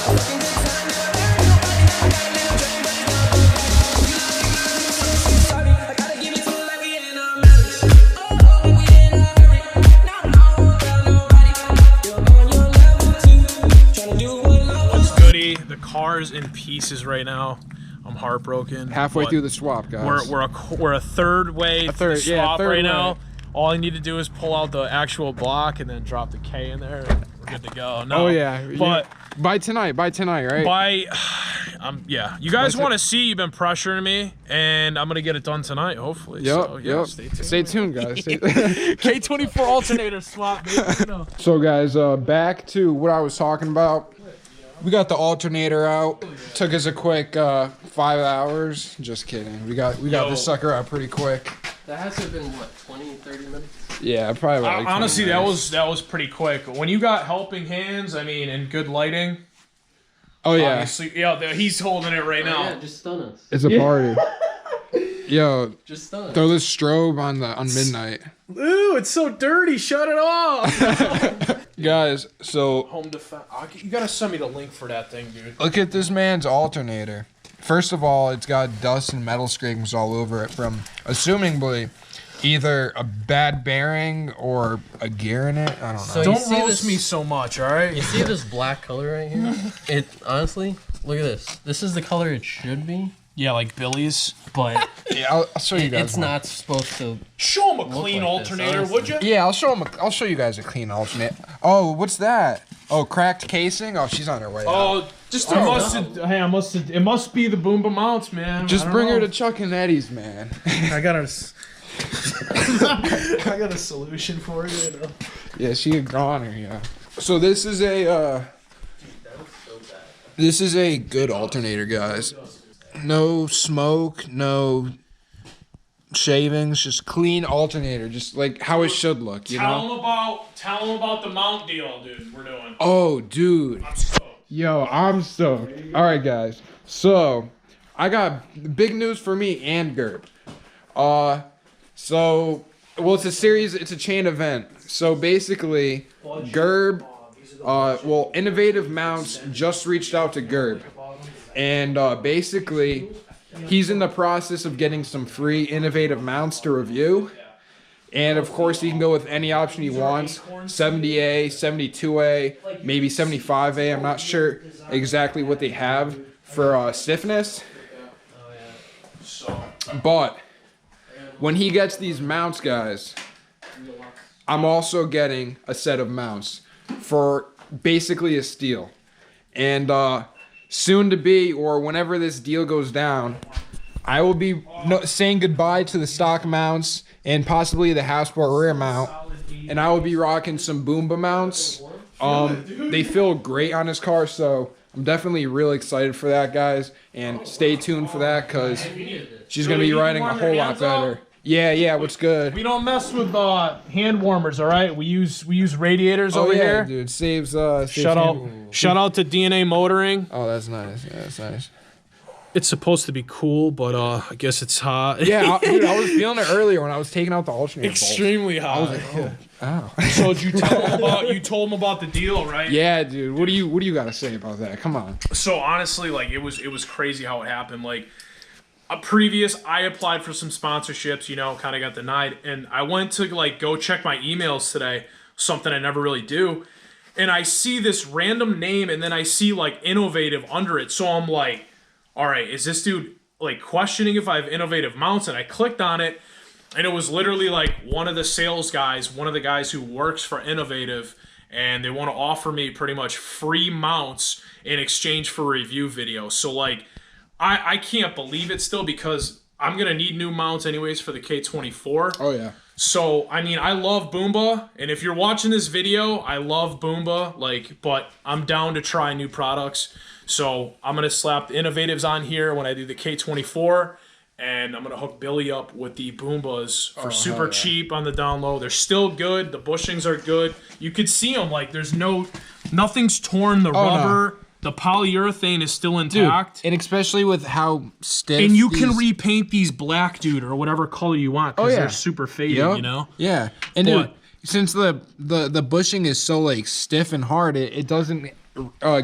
The car's in pieces right now. I'm heartbroken. Halfway through the swap, guys. We're a third way through the swap right now. All I need to do is pull out the actual block and then drop the K in there. And we're good to go. No, oh yeah, but by tonight, right? Yeah. You guys want to see? You've been pressuring me, and I'm gonna get it done tonight, hopefully. Yep. So, yeah, Stay tuned, guys. K24 alternator swap, baby. No. So guys, back to what I was talking about. We got the alternator out. Took us a quick 5 hours. Just kidding. We got this sucker out pretty quick. That has to have been what, 20, 30 minutes? Yeah, probably about like honestly, that was pretty quick. When you got helping hands, I mean, and good lighting. Oh yeah. Obviously, yeah, he's holding it right now. Yeah, just stun us. It's a party. Yo, just stun us. Throw this strobe on midnight. Ooh, it's so dirty. Shut it off. Guys, so home defense. You gotta send me the link for that thing, dude. Look at this man's alternator. First of all, it's got dust and metal scrapings all over it from, assumingly, either a bad bearing or a gear in it. I don't know. So don't roast me so much, all right? You see this black color right here? It honestly, look at this. This is the color it should be. Yeah, like Billy's, but yeah, I'll show you guys. It's not supposed to. Show him a clean alternator, would you? Yeah, I'll show you guys a clean alternator. Oh, what's that? Oh, cracked casing. Oh, she's on her way. Oh, just it must be the Boomba mounts, man. Just bring her to Chuck and Eddie's, man. I got a solution for you. You know? Yeah, she a goner. Yeah. So this is a good alternator, guys. No smoke, no shavings, just clean alternator, just like how it should look, you know? Tell them about the mount deal, dude, we're doing. Oh, dude. I'm stoked. Yo, I'm stoked. All right, guys. So, I got big news for me and Gerb. It's a series, it's a chain event. So basically, Gerb, Innovative Mounts just reached out to Gerb. And basically, he's in the process of getting some free Innovative Mounts to review. And of course, he can go with any option he wants. 70A, 72A, maybe 75A. I'm not sure exactly what they have for stiffness. But when he gets these mounts, guys, I'm also getting a set of mounts for basically a steal. And soon to be, or whenever this deal goes down, I will be saying goodbye to the stock mounts and possibly the houseboat rear mount, and I will be rocking some Boomba mounts. They feel great on this car, so I'm definitely really excited for that, guys. And stay tuned for that, because she's gonna be riding a whole lot better. Yeah, what's good? We don't mess with hand warmers, all right? We use radiators over here. Dude, saves shout out to DNA Motoring. Oh, that's nice. Yeah, that's nice. It's supposed to be cool, but I guess it's hot. Yeah, dude, I was feeling it earlier when I was taking out the alternator. Extremely hot. I was like, oh. So did you told him about the deal, right? Yeah, dude. What do you got to say about that? Come on. So honestly, like it was crazy how it happened. Like I applied for some sponsorships, you know, kind of got denied, and I went to like go check my emails today, something I never really do, and I see this random name, and then I see like Innovative under it, so I'm like, all right, is this dude like questioning if I have Innovative mounts? And I clicked on it, and it was literally like one of the sales guys, one of the guys who works for Innovative, and they want to offer me pretty much free mounts in exchange for a review video. So like, I can't believe it still, because I'm going to need new mounts anyways for the K24. Oh, yeah. So, I mean, I love Boomba, and if you're watching this video, I love Boomba, like, but I'm down to try new products. So I'm going to slap the Innovatives on here when I do the K24, and I'm going to hook Billy up with the Boombas for super cheap on the down low. They're still good. The bushings are good. You could see them, like, nothing's torn. The rubber... No. The polyurethane is still intact. Dude, and especially with how stiff. And you can repaint these black, dude, or whatever color you want, because they're super faded, you know? Yeah. And dude, since the bushing is so like stiff and hard, it doesn't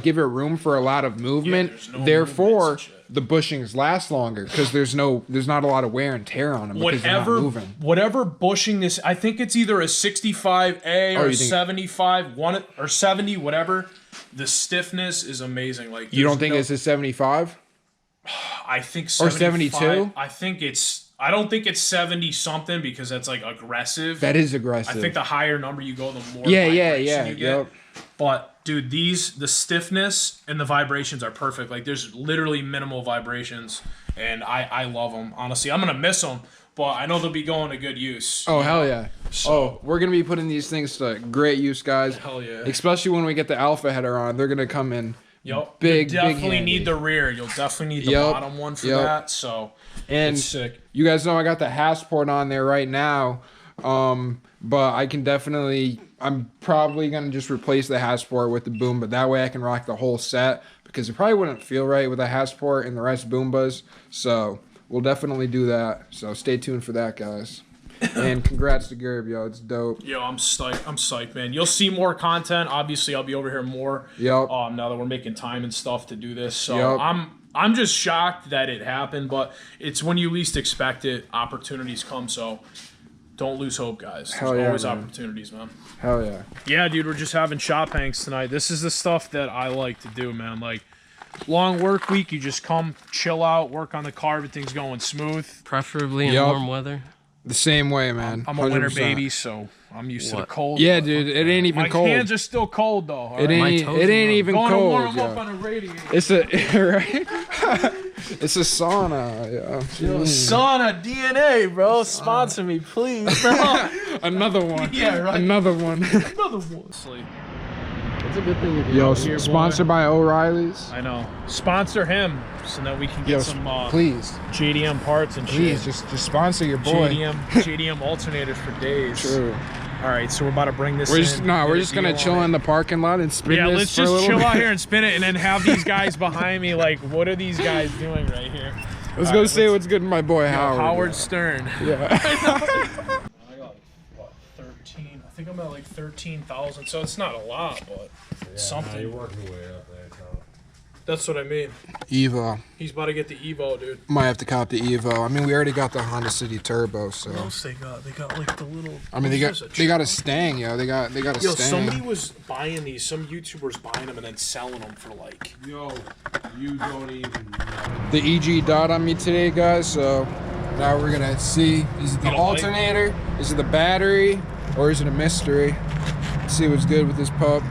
give it room for a lot of movement. there's no Therefore, movement and shit. the bushings last longer because there's not a lot of wear and tear on them because they're not moving. Whatever bushing this, I think it's either a 65A or you think- 75, one or 70, whatever. The stiffness is amazing. Like You don't think it's a 75? I think Or 75, 72? I don't think it's 70 something because that's like aggressive. That is aggressive. I think the higher number you go, the more Yeah, vibration you get. yep. But dude, the stiffness and the vibrations are perfect. Like there's literally minimal vibrations, and I love them. Honestly, I'm gonna miss them, but I know they'll be going to good use. Oh hell yeah! We're gonna be putting these things to great use, guys. Hell yeah! Especially when we get the alpha header on, they're gonna come in. Yep. Big, you definitely big handy. need the rear. You'll definitely need the Yep. bottom one for Yep. that. So And it's sick. you guys know I got the Hassport on there right now, but I can definitely. I'm probably gonna just replace the Hassport with the Boomba. That way I can rock the whole set because it probably wouldn't feel right with a Hassport and the rest Boombas. So we'll definitely do that. So stay tuned for that, guys. And congrats to Gerb, yo. It's dope. Yo, I'm psyched, man. You'll see more content. Obviously, I'll be over here more. Yep. Now that we're making time and stuff to do this, so Yep. I'm just shocked that it happened, but it's when you least expect it. Opportunities come, so don't lose hope, guys. There's Hell yeah, always man. opportunities, man. Hell yeah. Yeah, dude, we're just having shop hangs tonight. This is the stuff that I like to do, man. Like long work week, you just come, chill out, work on the car. Everything's going smooth. Preferably in Yup. warm weather. The same way, man. I'm a winter 100%. baby, so I'm used to the What? cold. Yeah, but dude. It ain't even my cold. hands are still cold though. all It right? ain't. toes It are ain't numb. even Going to warm cold. 'em up Yeah. on a radiator. It's a right. It's a sauna. Yeah. Sauna DNA, bro. Sponsor me, please, bro. Another one. Yeah, right. Another one. Another one. Sleep. It's a good thing if Yo, Here, boy. sponsored by O'Reilly's. I know. Sponsor him so that we can get Yo, some please, JDM parts and please, shit. just sponsor your boy. JDM alternators for days. True. All right, so we're about to bring this We're in. just get we're a just gonna deal chill on in it. the parking lot and spin Yeah, this let's for a just little chill bit. out here and spin it, and then have these guys behind me. Like, what are these guys doing right here? Let's All go right, say what's good to my boy Howard. Howard Stern. Yeah. I got what 13. I think I'm at like 13,000. So it's not a lot, but something. You're working your way up there, so. That's what I mean. Evo. He's about to get the Evo, dude. Might have to cop the Evo. I mean, we already got the Honda City Turbo, so. What else they got? They got like the little. I mean, they got a Stang, yo. They got a Yo, Stang. somebody was buying these. Some YouTubers buying them and then selling them for like. Yo, you don't even. The EG dot on me today, guys. So now we're gonna see: is it the You don't like- alternator? Is it the battery? Or is it a mystery? Let's see what's good with this pup.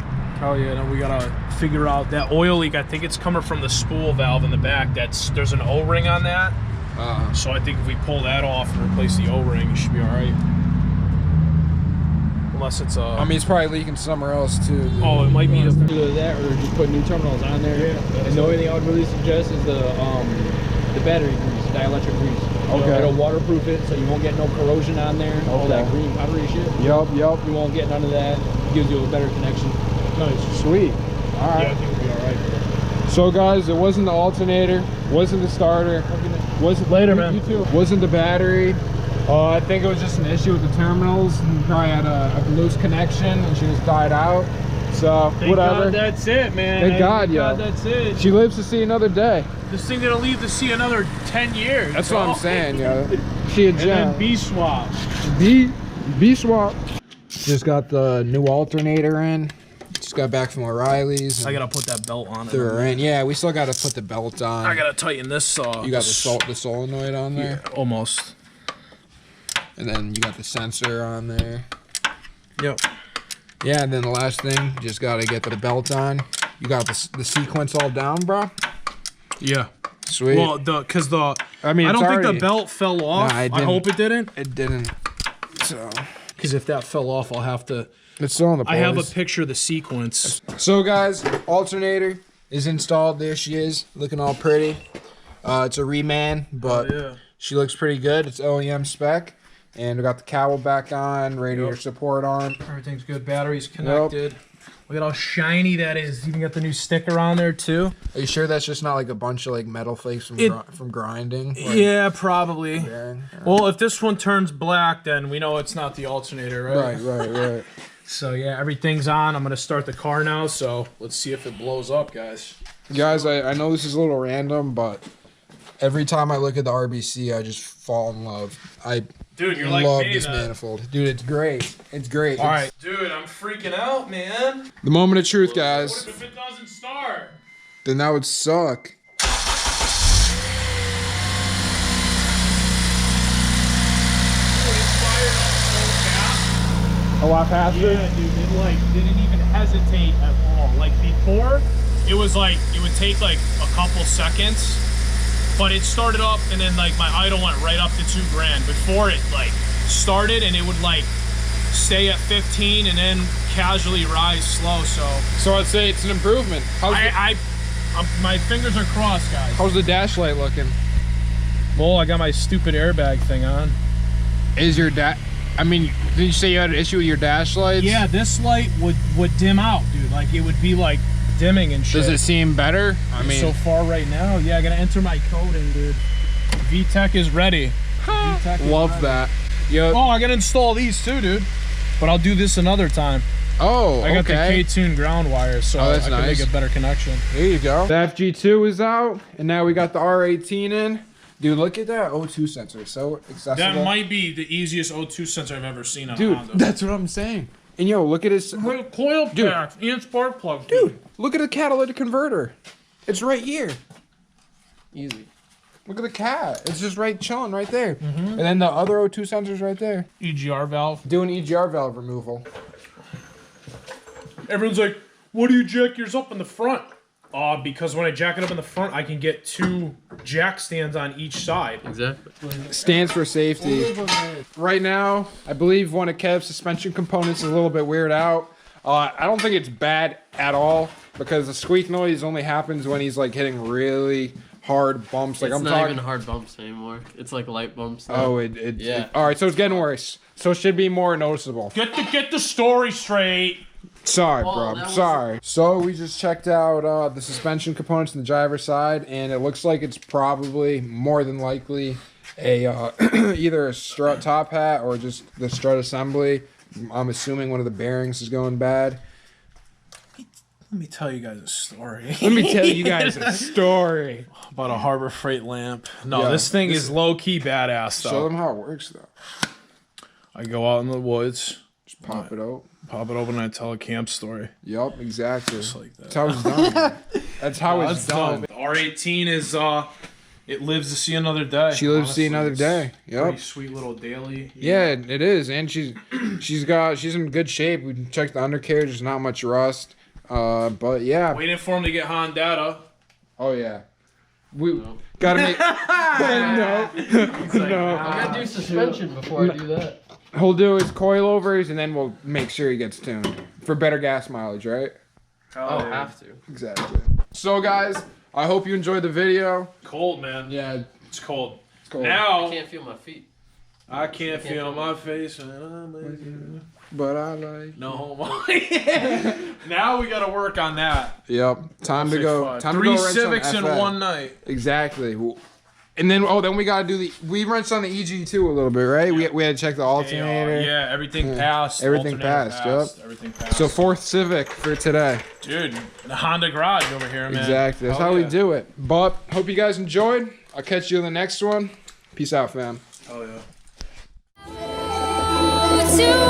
Oh yeah, no, we gotta figure out that oil leak. I think it's coming from the spool valve in the back. There's an O-ring on that. So I think if we pull that off and replace the O-ring, it should be all right. Unless it's a. I mean, it's probably leaking somewhere else too. Dude. Oh, it might be the. Either that or just put new terminals on there. And the only thing I would really suggest is the battery grease, dielectric grease. Okay. It'll waterproof it so you won't get no corrosion on there. All that Okay. green powdery shit. Yup. You won't get none of that. It gives you a better connection. Nice. Sweet. All Yeah, I right. think we'll be all right. So guys, it wasn't the alternator, wasn't the starter, wasn't Later, you- man. You too. Wasn't the battery. I think it was just an issue with the terminals. And probably had a loose connection, and she just died out. So Thank whatever. God that's it, man. Thank God, yo. that's it. She lives to see another day. This thing gonna leave to see another 10 years. That's bro. what I'm saying, yo. She a And then gem. B swap. B swap. Just got the new alternator in. Just got back from O'Reilly's. I gotta put that belt on it. Threw her in. Yeah, we still got to put the belt on. I gotta tighten this. You got the solenoid on there, Yeah, almost. and then you got the sensor on there. Yep. Yeah, and then the last thing, just got to get the belt on. You got the sequence all down, bro. Yeah. Sweet. Well, because the I mean, I it's don't think already- the belt fell off. Nah, it I didn't. hope it didn't. It didn't. So Because if that fell off, I'll have to. it's still in the. I have a pulleys. picture of the sequence. So guys, alternator is installed. There she is, looking all pretty. It's a reman, but Yeah. she looks pretty good. It's OEM spec, and we got the cowl back on, radiator Yep. support on. Everything's good. Battery's connected. Look at how shiny that is. Even got the new sticker on there too. Are you sure that's just not like a bunch of like metal flakes from from grinding? Like, Yeah, probably. yeah. Well, if this one turns black, then we know it's not the alternator, right? Right. So yeah, everything's on. I'm gonna start the car now. So let's see if it blows up, guys. Guys, I know this is a little random, but every time I look at the RBC, I just fall in love. Dude, you're like love me, this then. manifold. Dude, it's great. It's great. All right, dude, I'm freaking out, man. The moment of truth, What guys. if it doesn't start? Then that would suck. A lot faster. Yeah, dude, it like didn't even hesitate at all. Like before, it was like it would take like a couple seconds, but it started up and then like my idle went right up to $2,000 before it like started, and it would like stay at 15 and then casually rise slow. So I'd say it's an improvement. My fingers are crossed, guys. How's the dash light looking? Well, I got my stupid airbag thing on. Is your I mean, did you say you had an issue with your dash lights? Yeah, this light would dim out, dude. Like it would be like dimming and shit. Does it seem better? I mean, so far right now, yeah, I gotta enter my code in, dude. VTech is ready. VTech is love ready. that. Yo. Oh, I gotta install these too, dude. But I'll do this another time. Oh, I got the okay. K-Tune ground wires, so Oh, that's I can nice. make a better connection. There you go. The FG2 is out, and now we got the R18 in. Dude, look at that O2 sensor. So accessible. That might be the easiest O2 sensor I've ever seen on Dude, Honda. that's what I'm saying. And yo, look at his... Coil Dude. packs and spark plugs. Dude, look at the catalytic converter. It's right here. Easy. Look at the cat. It's just right chilling right there. And then the other O2 sensor's right there. EGR valve. Doing EGR valve removal. Everyone's like, what do you jack yours up in the front? Because when I jack it up in the front, I can get 2 jack stands on each side. Exactly. Stands for safety. Right now, I believe one of Kev's suspension components is a little bit weirded out. I don't think it's bad at all because the squeak noise only happens when he's like hitting really hard bumps. Like It's I'm not talking. even hard bumps anymore. It's like light bumps now. Oh, Yeah. all right, so it's getting worse. So it should be more noticeable. Get the story straight. Sorry, Oh, bro. that was- Sorry. So we just checked out the suspension components on the driver's side, and it looks like it's probably more than likely a either a strut top hat or just the strut assembly. I'm assuming one of the bearings is going bad. Let me tell you guys a story. Let me tell you guys a story. About a Harbor Freight lamp. No, Yeah, this thing is low-key badass, Show though. them how it works, though. I go out in the woods, Just pop it out. pop it open, and I tell a camp story. Yup, exactly. Just like that. That's how it's done. That's how it's done. The R18 is, it lives to see another day. She lives to see Honestly, another it's day. Yup. Pretty sweet little daily. Yeah, it is, and she's in good shape. We checked the undercarriage. There's not much rust, but yeah. Waiting for him to get Honda. Oh yeah, we gotta make. No, no. I gotta do suspension before I do that. He'll do his coilovers, and then we'll make sure he gets tuned for better gas mileage, right? Oh, have to. Exactly. So guys, I hope you enjoyed the video. Cold, man. Yeah, It's cold. it's cool. Now, I can't feel my feet. I can't feel my face. No But I like. homo. Now we gotta work on that. Yep. Time to go. Time to 3 go rinse on Civics in FA. one night. Exactly. And then then we gotta do we rinsed on the EG2 a little bit, right? We had to check the alternator. Yeah, everything passed. Everything Alternator passed, yep. Everything passed. So 4th Civic for today. Dude, the Honda garage over here, man. Exactly. That's Hell how yeah. we do it. But hope you guys enjoyed. I'll catch you in the next one. Peace out, fam. Hell yeah. To